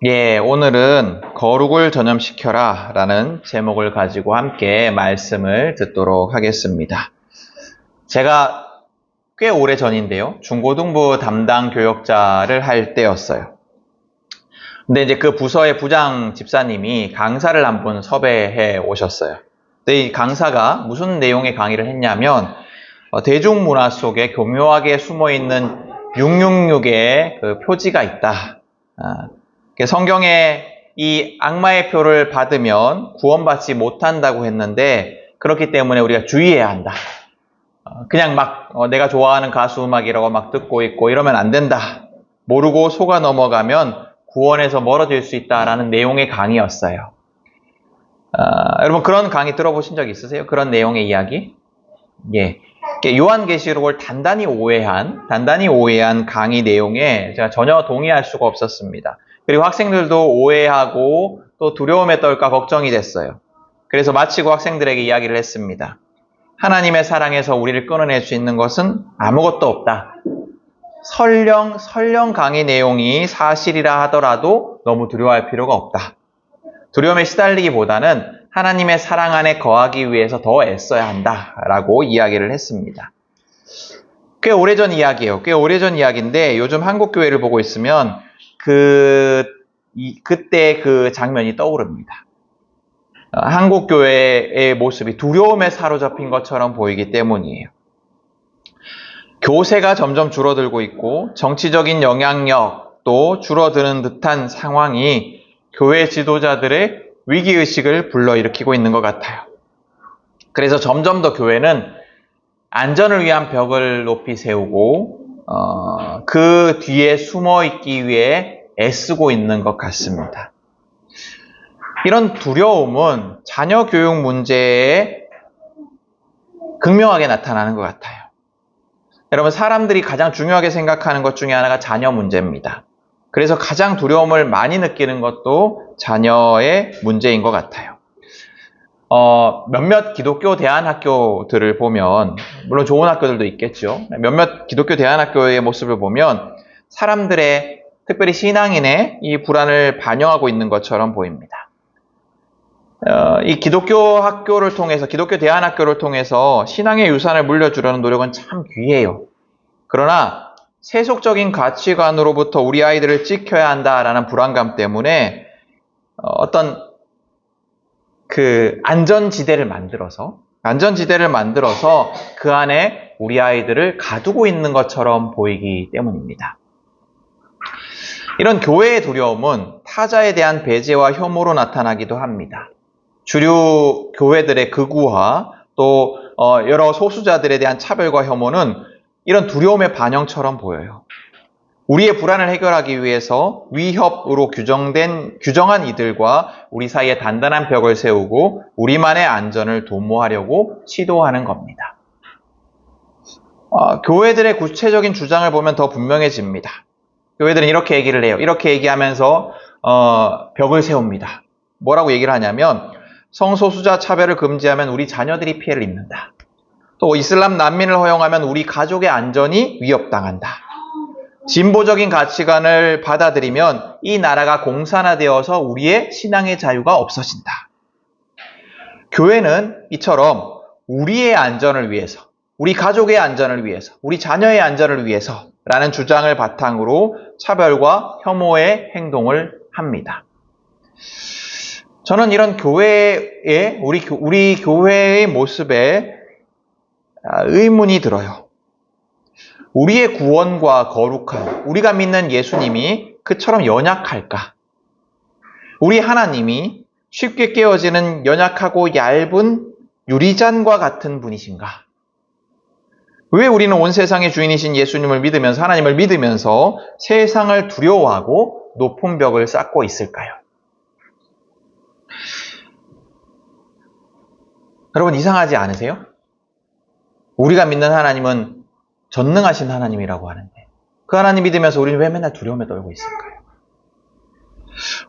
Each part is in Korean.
예, 오늘은 거룩을 전염시켜라 라는 제목을 가지고 함께 말씀을 듣도록 하겠습니다. 제가 꽤 오래 전인데요. 중고등부 담당 교역자를 할 때였어요. 근데 이제 그 부서의 부장 집사님이 강사를 한 분 섭외해 오셨어요. 근데 이 강사가 무슨 내용의 강의를 했냐면 대중문화 속에 교묘하게 숨어있는 666의 그 표지가 있다. 성경에 이 악마의 표를 받으면 구원받지 못한다고 했는데 그렇기 때문에 우리가 주의해야 한다. 그냥 막 내가 좋아하는 가수 음악이라고 막 듣고 있고 이러면 안 된다. 모르고 속아 넘어가면 구원에서 멀어질 수 있다라는 내용의 강의였어요. 여러분 그런 강의 들어보신 적 있으세요? 그런 내용의 이야기? 예. 요한계시록을 단단히 오해한 강의 내용에 제가 전혀 동의할 수가 없었습니다. 그리고 학생들도 오해하고 또 두려움에 떨까 걱정이 됐어요. 그래서 마치고 학생들에게 이야기를 했습니다. 하나님의 사랑에서 우리를 끊어낼 수 있는 것은 아무것도 없다. 설령 강의 내용이 사실이라 하더라도 너무 두려워할 필요가 없다. 두려움에 시달리기보다는 하나님의 사랑 안에 거하기 위해서 더 애써야 한다라고 이야기를 했습니다. 꽤 오래전 이야기예요. 꽤 오래전 이야기인데 요즘 한국 교회를 보고 있으면 그때 그 장면이 떠오릅니다. 한국 교회의 모습이 두려움에 사로잡힌 것처럼 보이기 때문이에요. 교세가 점점 줄어들고 있고 정치적인 영향력도 줄어드는 듯한 상황이 교회 지도자들의 위기의식을 불러일으키고 있는 것 같아요. 그래서 점점 더 교회는 안전을 위한 벽을 높이 세우고 그 뒤에 숨어있기 위해 애쓰고 있는 것 같습니다. 이런 두려움은 자녀 교육 문제에 극명하게 나타나는 것 같아요. 여러분 사람들이 가장 중요하게 생각하는 것 중에 하나가 자녀 문제입니다. 그래서 가장 두려움을 많이 느끼는 것도 자녀의 문제인 것 같아요. 몇몇 기독교 대안학교들을 보면, 물론 좋은 학교들도 있겠죠. 몇몇 기독교 대안학교의 모습을 보면 사람들의, 특별히 신앙인의 이 불안을 반영하고 있는 것처럼 보입니다. 이 기독교 학교를 통해서, 기독교 대안학교를 통해서 신앙의 유산을 물려주려는 노력은 참 귀해요. 그러나 세속적인 가치관으로부터 우리 아이들을 지켜야 한다라는 불안감 때문에 어떤 그 안전지대를 만들어서 그 안에 우리 아이들을 가두고 있는 것처럼 보이기 때문입니다. 이런 교회의 두려움은 타자에 대한 배제와 혐오로 나타나기도 합니다. 주류 교회들의 극우화, 또 여러 소수자들에 대한 차별과 혐오는 이런 두려움의 반영처럼 보여요. 우리의 불안을 해결하기 위해서 위협으로 규정한 이들과 우리 사이에 단단한 벽을 세우고 우리만의 안전을 도모하려고 시도하는 겁니다. 교회들의 구체적인 주장을 보면 더 분명해집니다. 교회들은 이렇게 얘기를 해요. 이렇게 얘기하면서 벽을 세웁니다. 뭐라고 얘기를 하냐면 성소수자 차별을 금지하면 우리 자녀들이 피해를 입는다. 또 이슬람 난민을 허용하면 우리 가족의 안전이 위협당한다. 진보적인 가치관을 받아들이면 이 나라가 공산화되어서 우리의 신앙의 자유가 없어진다. 교회는 이처럼 우리의 안전을 위해서, 우리 가족의 안전을 위해서, 우리 자녀의 안전을 위해서 라는 주장을 바탕으로 차별과 혐오의 행동을 합니다. 저는 이런 교회의, 우리 교회의 모습에 의문이 들어요. 우리의 구원과 거룩함, 우리가 믿는 예수님이 그처럼 연약할까? 우리 하나님이 쉽게 깨어지는 연약하고 얇은 유리잔과 같은 분이신가? 왜 우리는 온 세상의 주인이신 예수님을 믿으면서, 하나님을 믿으면서 세상을 두려워하고 높은 벽을 쌓고 있을까요? 여러분 이상하지 않으세요? 우리가 믿는 하나님은 전능하신 하나님이라고 하는데 그 하나님 믿으면서 우리는 왜 맨날 두려움에 떨고 있을까요?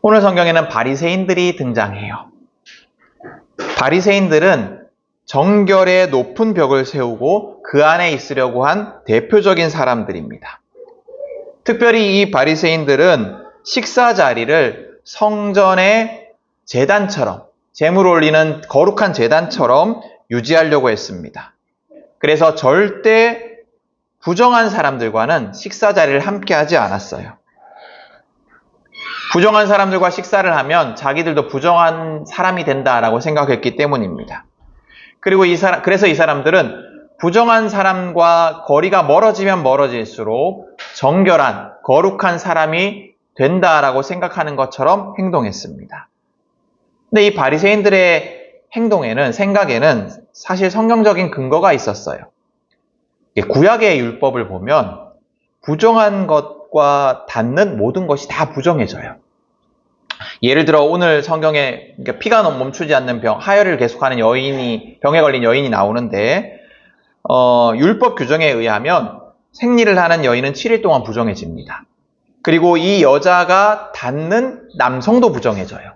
오늘 성경에는 바리새인들이 등장해요. 바리새인들은 정결의 높은 벽을 세우고 그 안에 있으려고 한 대표적인 사람들입니다. 특별히 이 바리새인들은 식사 자리를 성전의 제단처럼, 제물 올리는 거룩한 제단처럼 유지하려고 했습니다. 그래서 절대 부정한 사람들과는 식사 자리를 함께 하지 않았어요. 부정한 사람들과 식사를 하면 자기들도 부정한 사람이 된다라고 생각했기 때문입니다. 그리고 그래서 이 사람들은 부정한 사람과 거리가 멀어지면 멀어질수록 정결한, 거룩한 사람이 된다라고 생각하는 것처럼 행동했습니다. 근데 이 바리새인들의 행동에는, 생각에는 사실 성경적인 근거가 있었어요. 구약의 율법을 보면 부정한 것과 닿는 모든 것이 다 부정해져요. 예를 들어 오늘 성경에 피가 멈추지 않는 병, 하혈을 계속하는 병에 걸린 여인이 나오는데 율법 규정에 의하면 생리를 하는 여인은 7일 동안 부정해집니다. 그리고 이 여자가 닿는 남성도 부정해져요.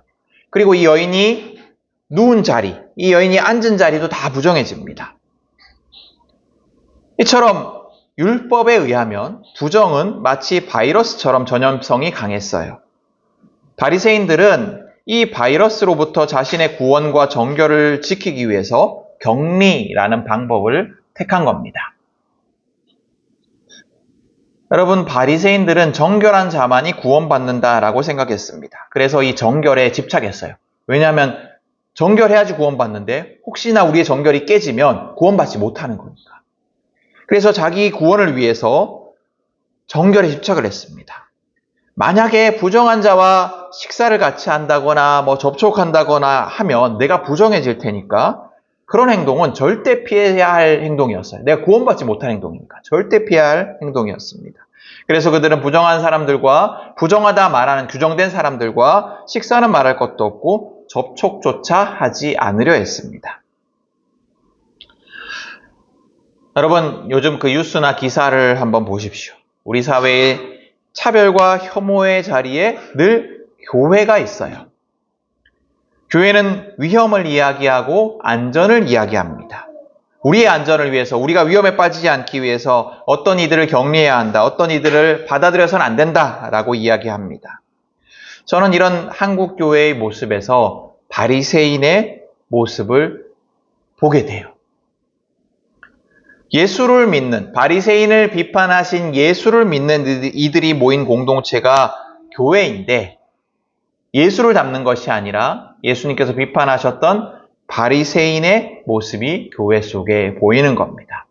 그리고 이 여인이 누운 자리, 이 여인이 앉은 자리도 다 부정해집니다. 이처럼 율법에 의하면 부정은 마치 바이러스처럼 전염성이 강했어요. 바리새인들은 이 바이러스로부터 자신의 구원과 정결을 지키기 위해서 격리라는 방법을 택한 겁니다. 여러분, 바리새인들은 정결한 자만이 구원받는다라고 생각했습니다. 그래서 이 정결에 집착했어요. 왜냐하면 정결해야지 구원받는데 혹시나 우리의 정결이 깨지면 구원받지 못하는 거니까. 그래서 자기 구원을 위해서 정결에 집착을 했습니다. 만약에 부정한 자와 식사를 같이 한다거나 접촉한다거나 하면 내가 부정해질 테니까 그런 행동은 절대 피해야 할 행동이었어요. 내가 구원받지 못한 행동이니까 절대 피해야 할 행동이었습니다. 그래서 그들은 부정한 사람들과, 부정하다 말하는 규정된 사람들과 식사는 말할 것도 없고 접촉조차 하지 않으려 했습니다. 여러분, 요즘 그 뉴스나 기사를 한번 보십시오. 우리 사회에 차별과 혐오의 자리에 늘 교회가 있어요. 교회는 위험을 이야기하고 안전을 이야기합니다. 우리의 안전을 위해서, 우리가 위험에 빠지지 않기 위해서 어떤 이들을 격리해야 한다, 어떤 이들을 받아들여서는 안 된다라고 이야기합니다. 저는 이런 한국 교회의 모습에서 바리새인의 모습을 보게 돼요. 예수를 믿는, 바리새인을 비판하신 예수를 믿는 이들이 모인 공동체가 교회인데 예수를 닮는 것이 아니라 예수님께서 비판하셨던 바리새인의 모습이 교회 속에 보이는 겁니다.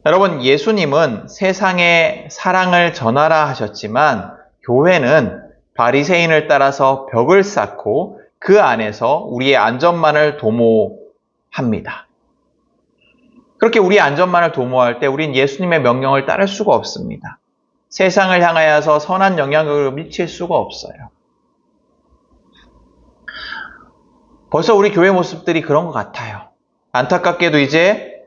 여러분, 예수님은 세상에 사랑을 전하라 하셨지만 교회는 바리새인을 따라서 벽을 쌓고 그 안에서 우리의 안전만을 도모합니다. 그렇게 우리의 안전만을 도모할 때 우린 예수님의 명령을 따를 수가 없습니다. 세상을 향하여서 선한 영향력을 미칠 수가 없어요. 벌써 우리 교회 모습들이 그런 것 같아요. 안타깝게도 이제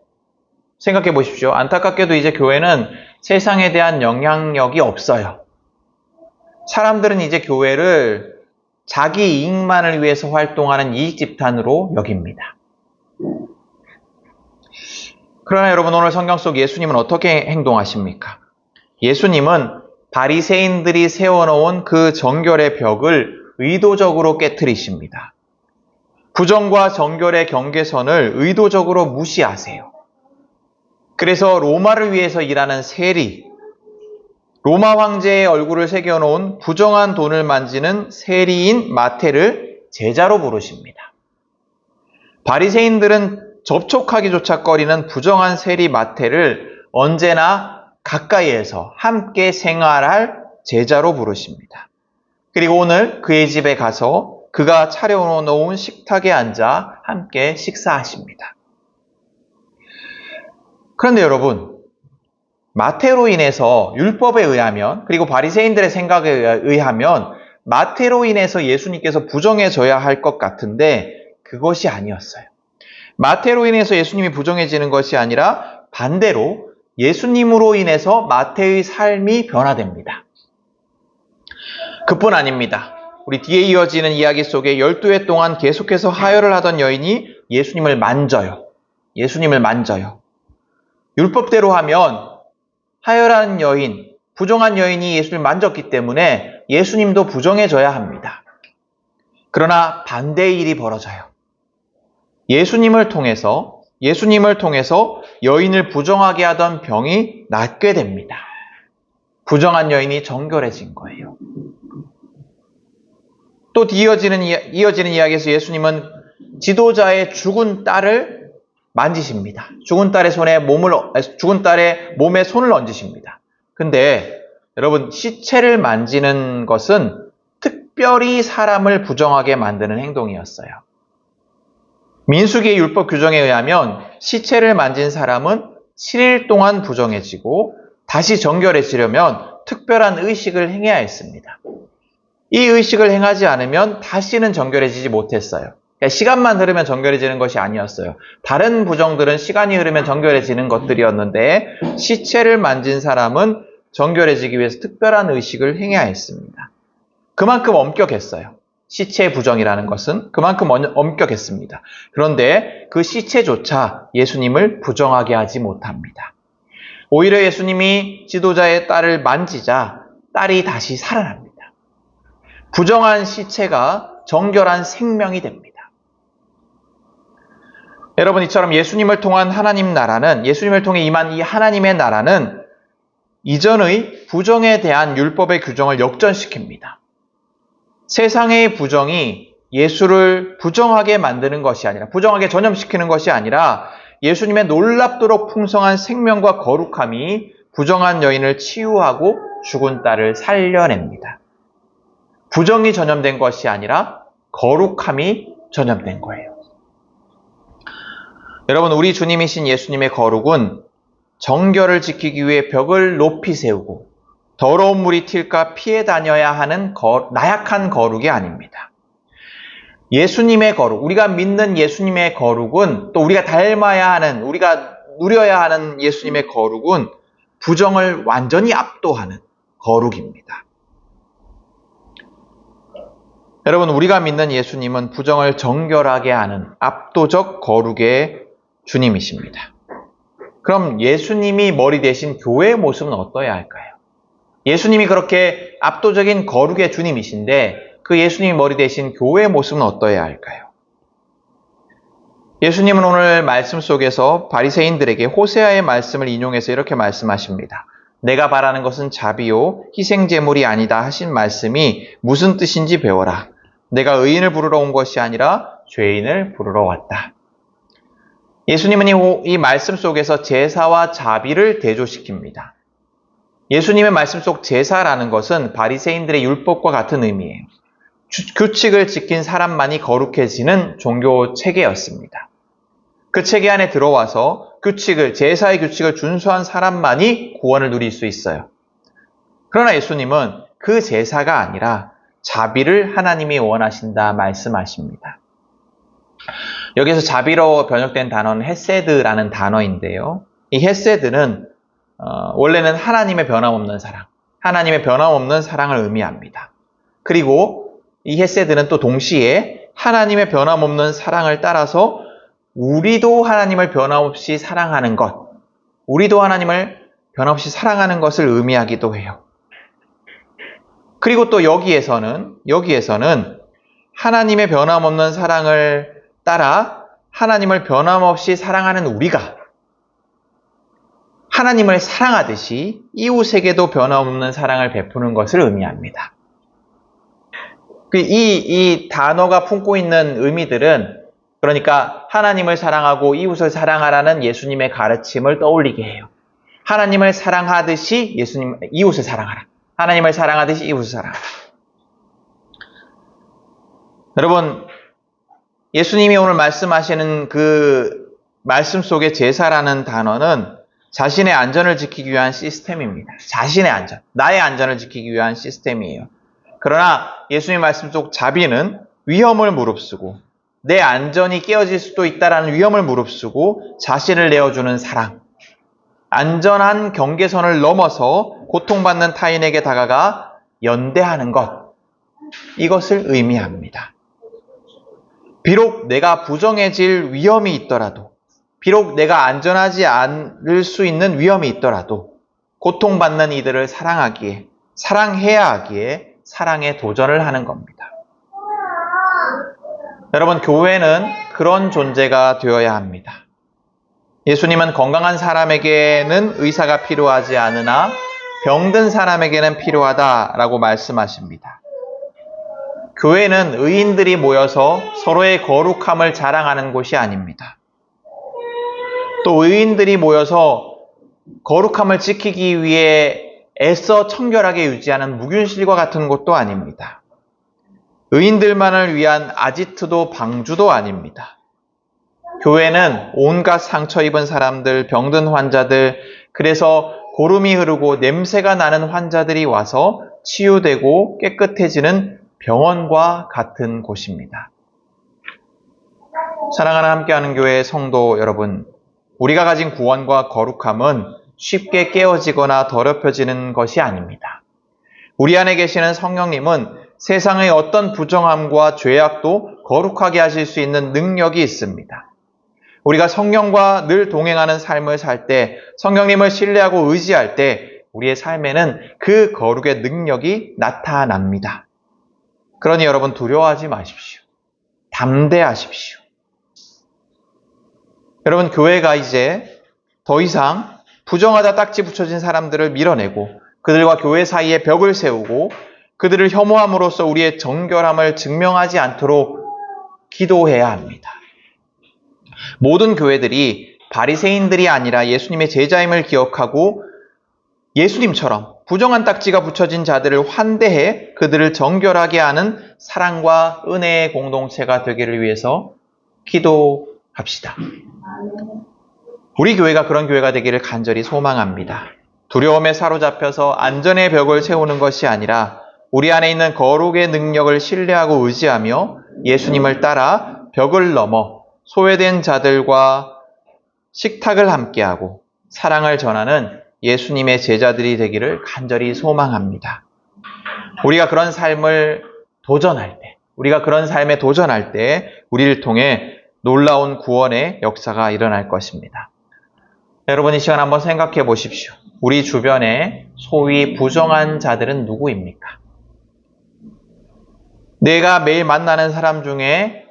생각해 보십시오. 안타깝게도 이제 교회는 세상에 대한 영향력이 없어요. 사람들은 이제 교회를 자기 이익만을 위해서 활동하는 이익 집단으로 여깁니다. 그러나 여러분, 오늘 성경 속 예수님은 어떻게 행동하십니까? 예수님은 바리새인들이 세워놓은 그 정결의 벽을 의도적으로 깨트리십니다. 부정과 정결의 경계선을 의도적으로 무시하세요. 그래서 로마를 위해서 일하는 세리, 로마 황제의 얼굴을 새겨놓은 부정한 돈을 만지는 세리인 마태를 제자로 부르십니다. 바리새인들은 접촉하기조차 꺼리는 부정한 세리 마태를 언제나 가까이에서 함께 생활할 제자로 부르십니다. 그리고 오늘 그의 집에 가서 그가 차려놓은 식탁에 앉아 함께 식사하십니다. 그런데 여러분, 마태로 인해서 율법에 의하면, 그리고 바리새인들의 생각에 의하면 마태로 인해서 예수님께서 부정해져야 할 것 같은데 그것이 아니었어요. 마태로 인해서 예수님이 부정해지는 것이 아니라 반대로 예수님으로 인해서 마태의 삶이 변화됩니다. 그뿐 아닙니다. 우리 뒤에 이어지는 이야기 속에 12회 동안 계속해서 하혈을 하던 여인이 예수님을 만져요. 예수님을 만져요. 율법대로 하면 하혈한 여인, 부정한 여인이 예수님을 만졌기 때문에 예수님도 부정해져야 합니다. 그러나 반대의 일이 벌어져요. 예수님을 통해서 여인을 부정하게 하던 병이 낫게 됩니다. 부정한 여인이 정결해진 거예요. 또 이어지는 이야기에서 예수님은 지도자의 죽은 딸을 만지십니다. 죽은 딸의 몸에 손을 얹으십니다. 근데 여러분, 시체를 만지는 것은 특별히 사람을 부정하게 만드는 행동이었어요. 민수기의 율법 규정에 의하면 시체를 만진 사람은 7일 동안 부정해지고 다시 정결해지려면 특별한 의식을 행해야 했습니다. 이 의식을 행하지 않으면 다시는 정결해지지 못했어요. 그러니까 시간만 흐르면 정결해지는 것이 아니었어요. 다른 부정들은 시간이 흐르면 정결해지는 것들이었는데 시체를 만진 사람은 정결해지기 위해서 특별한 의식을 행해야 했습니다. 그만큼 엄격했어요. 시체 부정이라는 것은 그만큼 엄격했습니다. 그런데 그 시체조차 예수님을 부정하게 하지 못합니다. 오히려 예수님이 지도자의 딸을 만지자 딸이 다시 살아납니다. 부정한 시체가 정결한 생명이 됩니다. 여러분, 이처럼 예수님을 통한 하나님 나라는, 예수님을 통해 임한 이 하나님의 나라는 이전의 부정에 대한 율법의 규정을 역전시킵니다. 세상의 부정이 예수를 부정하게 만드는 것이 아니라, 부정하게 전염시키는 것이 아니라 예수님의 놀랍도록 풍성한 생명과 거룩함이 부정한 여인을 치유하고 죽은 딸을 살려냅니다. 부정이 전염된 것이 아니라 거룩함이 전염된 거예요. 여러분, 우리 주님이신 예수님의 거룩은 정결을 지키기 위해 벽을 높이 세우고 더러운 물이 튈까 피해 다녀야 하는 나약한 거룩이 아닙니다. 예수님의 거룩, 우리가 믿는 예수님의 거룩은, 또 우리가 닮아야 하는, 우리가 누려야 하는 예수님의 거룩은 부정을 완전히 압도하는 거룩입니다. 여러분, 우리가 믿는 예수님은 부정을 정결하게 하는 압도적 거룩의 주님이십니다. 그럼 예수님이 머리 대신 교회의 모습은 어떠해야 할까요? 예수님이 그렇게 압도적인 거룩의 주님이신데 그 예수님이 머리 대신 교회의 모습은 어떠해야 할까요? 예수님은 오늘 말씀 속에서 바리새인들에게 호세아의 말씀을 인용해서 이렇게 말씀하십니다. 내가 바라는 것은 자비요 희생제물이 아니다 하신 말씀이 무슨 뜻인지 배워라. 내가 의인을 부르러 온 것이 아니라 죄인을 부르러 왔다. 예수님은 이 말씀 속에서 제사와 자비를 대조시킵니다. 예수님의 말씀 속 제사라는 것은 바리새인들의 율법과 같은 의미예요. 규칙을 지킨 사람만이 거룩해지는 종교 체계였습니다. 그 체계 안에 들어와서 제사의 규칙을 준수한 사람만이 구원을 누릴 수 있어요. 그러나 예수님은 그 제사가 아니라 자비를 하나님이 원하신다 말씀하십니다. 여기서 자비로 번역된 단어는 헤세드라는 단어인데요. 이 헤세드는 원래는 하나님의 변함없는 사랑, 하나님의 변함없는 사랑을 의미합니다. 그리고 이 헤세드는 또 동시에 하나님의 변함없는 사랑을 따라서 우리도 하나님을 변함없이 사랑하는 것, 우리도 하나님을 변함없이 사랑하는 것을 의미하기도 해요. 그리고 또 여기에서는 하나님의 변함없는 사랑을 따라 하나님을 변함없이 사랑하는 우리가 하나님을 사랑하듯이 이웃에게도 변함없는 사랑을 베푸는 것을 의미합니다. 이 단어가 품고 있는 의미들은 그러니까 하나님을 사랑하고 이웃을 사랑하라는 예수님의 가르침을 떠올리게 해요. 하나님을 사랑하듯이 이웃을 사랑하라. 하나님을 사랑하듯이 이웃을 사랑하라. 여러분, 예수님이 오늘 말씀하시는 그 말씀 속의 제사라는 단어는 자신의 안전을 지키기 위한 시스템입니다. 자신의 안전, 나의 안전을 지키기 위한 시스템이에요. 그러나 예수님 말씀 속 자비는 위험을 무릅쓰고 내 안전이 깨어질 수도 있다는 위험을 무릅쓰고 자신을 내어주는 사랑, 안전한 경계선을 넘어서 고통받는 타인에게 다가가 연대하는 것, 이것을 의미합니다. 비록 내가 부정해질 위험이 있더라도, 비록 내가 안전하지 않을 수 있는 위험이 있더라도 고통받는 이들을 사랑하기에, 사랑해야 하기에 사랑에 도전을 하는 겁니다. 여러분, 교회는 그런 존재가 되어야 합니다. 예수님은 건강한 사람에게는 의사가 필요하지 않으나 병든 사람에게는 필요하다라고 말씀하십니다. 교회는 의인들이 모여서 서로의 거룩함을 자랑하는 곳이 아닙니다. 또 의인들이 모여서 거룩함을 지키기 위해 애써 청결하게 유지하는 무균실과 같은 곳도 아닙니다. 의인들만을 위한 아지트도 방주도 아닙니다. 교회는 온갖 상처 입은 사람들, 병든 환자들, 그래서 고름이 흐르고 냄새가 나는 환자들이 와서 치유되고 깨끗해지는 병원과 같은 곳입니다. 사랑하는 함께하는 교회 성도 여러분, 우리가 가진 구원과 거룩함은 쉽게 깨어지거나 더럽혀지는 것이 아닙니다. 우리 안에 계시는 성령님은 세상의 어떤 부정함과 죄악도 거룩하게 하실 수 있는 능력이 있습니다. 우리가 성령과 늘 동행하는 삶을 살 때, 성령님을 신뢰하고 의지할 때 우리의 삶에는 그 거룩의 능력이 나타납니다. 그러니 여러분 두려워하지 마십시오. 담대하십시오. 여러분, 교회가 이제 더 이상 부정하다 딱지 붙여진 사람들을 밀어내고 그들과 교회 사이에 벽을 세우고 그들을 혐오함으로써 우리의 정결함을 증명하지 않도록 기도해야 합니다. 모든 교회들이 바리새인들이 아니라 예수님의 제자임을 기억하고 예수님처럼 부정한 딱지가 붙여진 자들을 환대해 그들을 정결하게 하는 사랑과 은혜의 공동체가 되기를 위해서 기도합시다. 우리 교회가 그런 교회가 되기를 간절히 소망합니다. 두려움에 사로잡혀서 안전의 벽을 세우는 것이 아니라 우리 안에 있는 거룩의 능력을 신뢰하고 의지하며 예수님을 따라 벽을 넘어 소외된 자들과 식탁을 함께하고 사랑을 전하는 예수님의 제자들이 되기를 간절히 소망합니다. 우리가 그런 삶에 도전할 때 우리를 통해 놀라운 구원의 역사가 일어날 것입니다. 여러분, 이 시간 한번 생각해 보십시오. 우리 주변에 소위 부정한 자들은 누구입니까? 내가 매일 만나는 사람 중에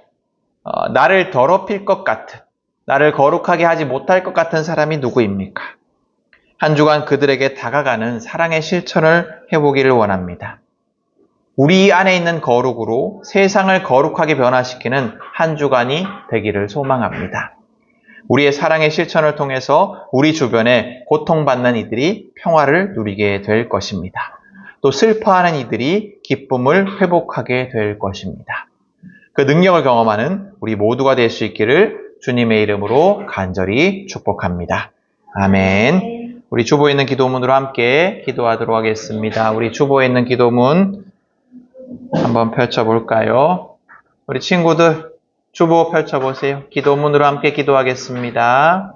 나를 더럽힐 것 같은, 나를 거룩하게 하지 못할 것 같은 사람이 누구입니까? 한 주간 그들에게 다가가는 사랑의 실천을 해보기를 원합니다. 우리 안에 있는 거룩으로 세상을 거룩하게 변화시키는 한 주간이 되기를 소망합니다. 우리의 사랑의 실천을 통해서 우리 주변에 고통받는 이들이 평화를 누리게 될 것입니다. 또 슬퍼하는 이들이 기쁨을 회복하게 될 것입니다. 그 능력을 경험하는 우리 모두가 될 수 있기를 주님의 이름으로 간절히 축복합니다. 아멘. 우리 주보에 있는 기도문으로 함께 기도하도록 하겠습니다. 우리 주보에 있는 기도문 한번 펼쳐볼까요? 우리 친구들 주보 펼쳐보세요. 기도문으로 함께 기도하겠습니다.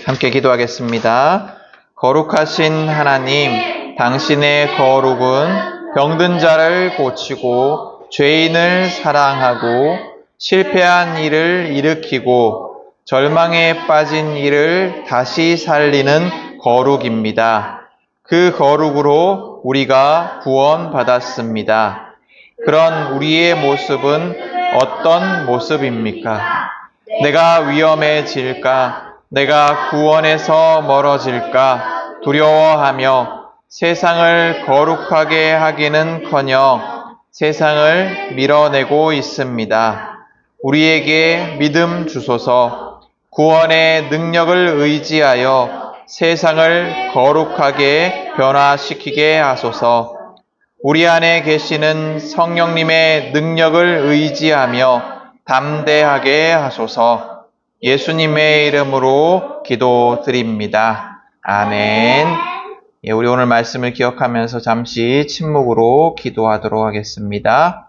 함께 기도하겠습니다. 거룩하신 하나님, 당신의 거룩은 병든 자를 고치고 죄인을 사랑하고 실패한 이를 일으키고 절망에 빠진 이를 다시 살리는 거룩입니다. 그 거룩으로 우리가 구원받았습니다. 그런 우리의 모습은 어떤 모습입니까? 내가 위험해질까? 내가 구원에서 멀어질까 두려워하며 세상을 거룩하게 하기는커녕 세상을 밀어내고 있습니다. 우리에게 믿음 주소서. 구원의 능력을 의지하여 세상을 거룩하게 변화시키게 하소서. 우리 안에 계시는 성령님의 능력을 의지하며 담대하게 하소서. 예수님의 이름으로 기도드립니다. 아멘. 우리 오늘 말씀을 기억하면서 잠시 침묵으로 기도하도록 하겠습니다.